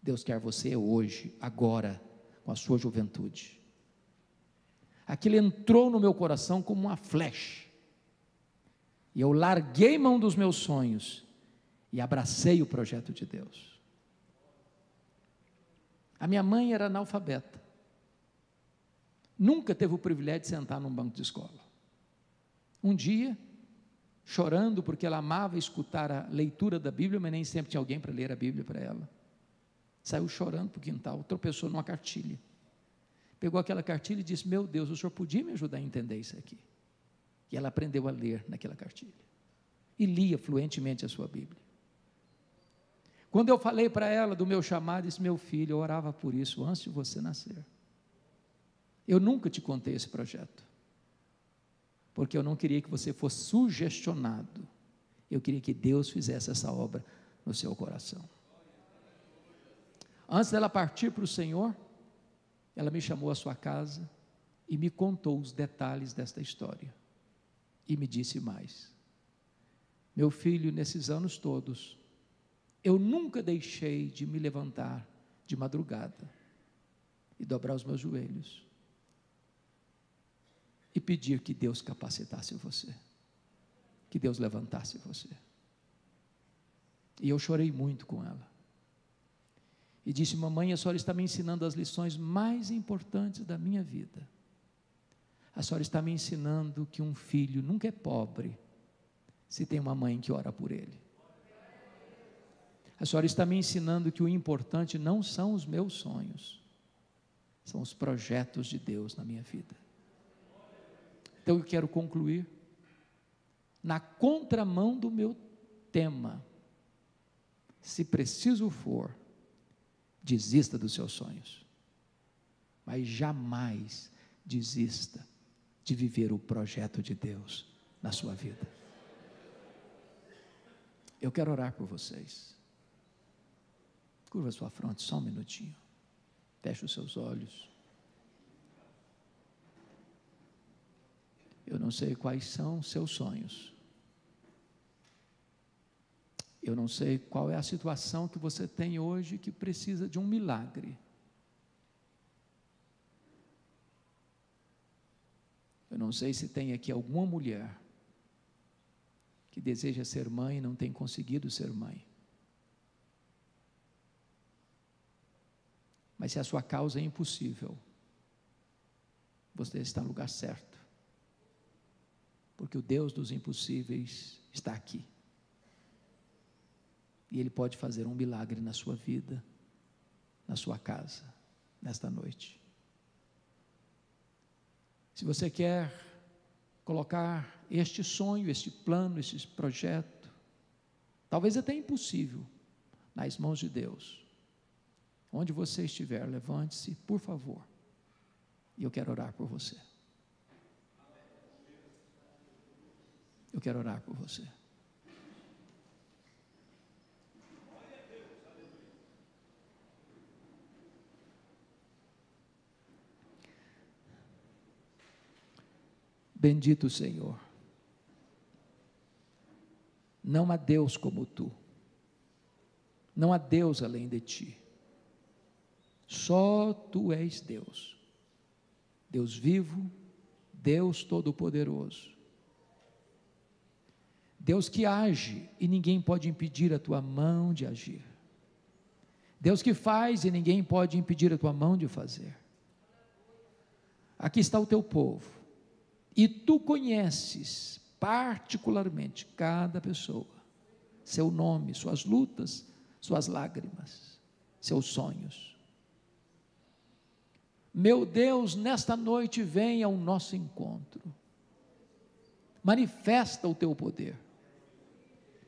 Deus quer você hoje, agora, com a sua juventude. Aquilo entrou no meu coração como uma flecha. E eu larguei mão dos meus sonhos e abracei o projeto de Deus. A minha mãe era analfabeta. Nunca teve o privilégio de sentar num banco de escola. Um dia, chorando porque ela amava escutar a leitura da Bíblia, mas nem sempre tinha alguém para ler a Bíblia para ela, saiu chorando para o quintal, tropeçou numa cartilha. Pegou aquela cartilha e disse: meu Deus, o senhor podia me ajudar a entender isso aqui? E ela aprendeu a ler naquela cartilha. E lia fluentemente a sua Bíblia. Quando eu falei para ela do meu chamado, disse: meu filho, eu orava por isso antes de você nascer. Eu nunca te contei esse projeto, porque eu não queria que você fosse sugestionado. Eu queria que Deus fizesse essa obra no seu coração. Antes dela partir para o Senhor, ela me chamou à sua casa e me contou os detalhes desta história. E me disse mais: meu filho, nesses anos todos, eu nunca deixei de me levantar de madrugada e dobrar os meus joelhos e pedir que Deus capacitasse você, que Deus levantasse você. E eu chorei muito com ela. E disse: mamãe, a senhora está me ensinando as lições mais importantes da minha vida. A senhora está me ensinando que um filho nunca é pobre se tem uma mãe que ora por ele. A senhora está me ensinando que o importante não são os meus sonhos, são os projetos de Deus na minha vida. Então eu quero concluir na contramão do meu tema. Se preciso for, desista dos seus sonhos, mas jamais desista de viver o projeto de Deus na sua vida. Eu quero orar por vocês. Curva a sua fronte só um minutinho, feche os seus olhos. Eu não sei quais são os seus sonhos, eu não sei qual é a situação que você tem hoje que precisa de um milagre. Eu não sei se tem aqui alguma mulher que deseja ser mãe e não tem conseguido ser mãe. Mas se a sua causa é impossível, você está no lugar certo, porque o Deus dos impossíveis está aqui. E Ele pode fazer um milagre na sua vida, na sua casa, nesta noite. Se você quer colocar este sonho, este plano, este projeto talvez até impossível, nas mãos de Deus. Onde você estiver, levante-se, por favor, e eu quero orar por você. Eu quero orar por você. Bendito Senhor, não há Deus como Tu, não há Deus além de Ti, só Tu és Deus, Deus vivo, Deus todo-poderoso, Deus que age e ninguém pode impedir a Tua mão de agir, Deus que faz e ninguém pode impedir a Tua mão de fazer. Aqui está o Teu povo, e Tu conheces particularmente cada pessoa, seu nome, suas lutas, suas lágrimas, seus sonhos. Meu Deus, nesta noite vem ao nosso encontro, manifesta o Teu poder.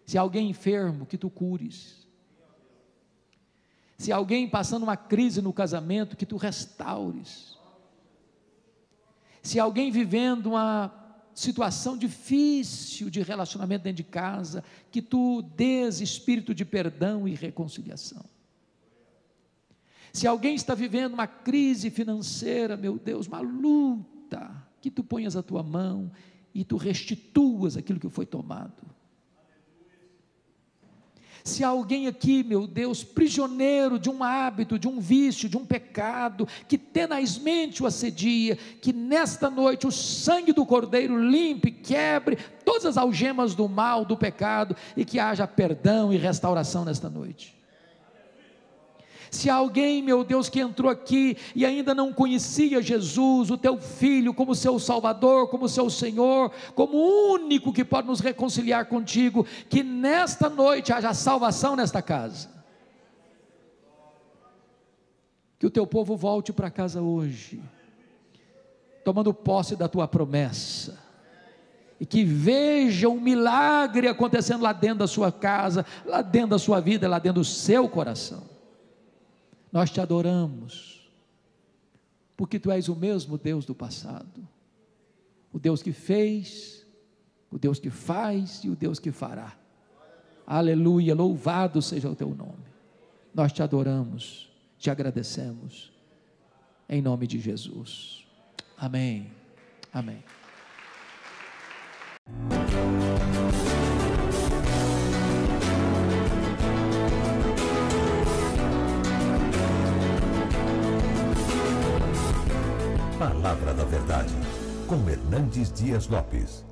Se há alguém enfermo, que Tu cures. Se há alguém passando uma crise no casamento, que Tu restaures. Se alguém vivendo uma situação difícil de relacionamento dentro de casa, que Tu dês espírito de perdão e reconciliação. Se alguém está vivendo uma crise financeira, meu Deus, uma luta, que Tu ponhas a Tua mão e Tu restituas aquilo que foi tomado. Se há alguém aqui, meu Deus, prisioneiro de um hábito, de um vício, de um pecado, que tenazmente o assedia, que nesta noite o sangue do Cordeiro limpe, quebre todas as algemas do mal, do pecado, e que haja perdão e restauração nesta noite. Se há alguém, meu Deus, que entrou aqui e ainda não conhecia Jesus, o Teu Filho, como seu Salvador, como seu Senhor, como o único que pode nos reconciliar contigo, que nesta noite haja salvação nesta casa. Que o Teu povo volte para casa hoje, tomando posse da Tua promessa, e que veja um milagre acontecendo lá dentro da sua casa, lá dentro da sua vida, lá dentro do seu coração. Nós Te adoramos, porque Tu és o mesmo Deus do passado, o Deus que fez, o Deus que faz e o Deus que fará. Aleluia, louvado seja o Teu nome. Nós Te adoramos, Te agradecemos, em nome de Jesus. Amém, amém. Palavra da Verdade, com Hernandes Dias Lopes.